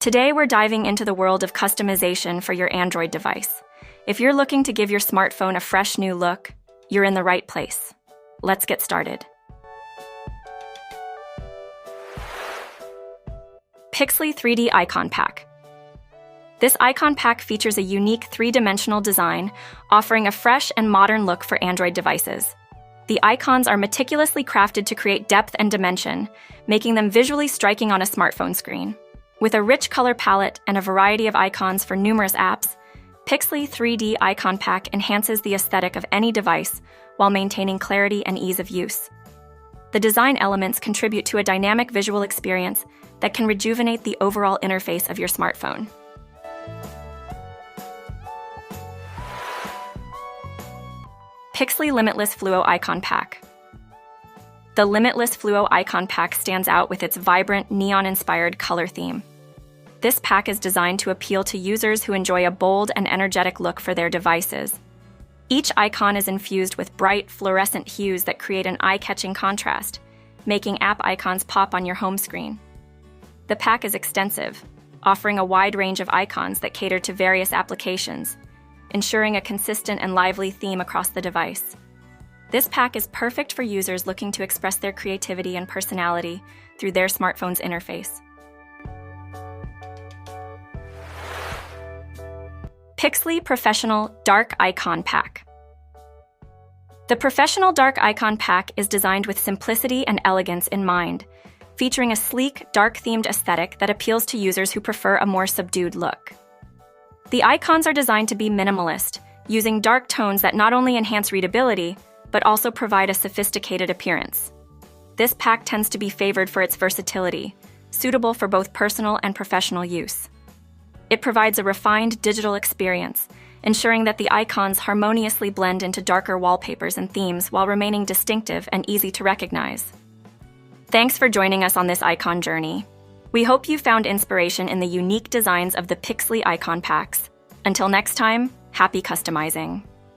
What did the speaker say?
Today, we're diving into the world of customization for your Android device. If you're looking to give your smartphone a fresh new look, you're in the right place. Let's get started. Pixly 3D Icon Pack. This icon pack features a unique three-dimensional design, offering a fresh and modern look for Android devices. The icons are meticulously crafted to create depth and dimension, making them visually striking on a smartphone screen. With a rich color palette and a variety of icons for numerous apps, Pixly 3D Icon Pack enhances the aesthetic of any device while maintaining clarity and ease of use. The design elements contribute to a dynamic visual experience that can rejuvenate the overall interface of your smartphone. Pixly Limitless Fluo Icon Pack. The Limitless Fluo Icon Pack stands out with its vibrant, neon-inspired color theme. This pack is designed to appeal to users who enjoy a bold and energetic look for their devices. Each icon is infused with bright, fluorescent hues that create an eye-catching contrast, making app icons pop on your home screen. The pack is extensive, offering a wide range of icons that cater to various applications, ensuring a consistent and lively theme across the device. This pack is perfect for users looking to express their creativity and personality through their smartphone's interface. Pixly Professional Dark Icon Pack. The Professional Dark Icon Pack is designed with simplicity and elegance in mind, featuring a sleek, dark-themed aesthetic that appeals to users who prefer a more subdued look. The icons are designed to be minimalist, using dark tones that not only enhance readability, but also provide a sophisticated appearance. This pack tends to be favored for its versatility, suitable for both personal and professional use. It provides a refined digital experience, ensuring that the icons harmoniously blend into darker wallpapers and themes while remaining distinctive and easy to recognize. Thanks for joining us on this icon journey. We hope you found inspiration in the unique designs of the Pixly Icon Packs. Until next time, happy customizing!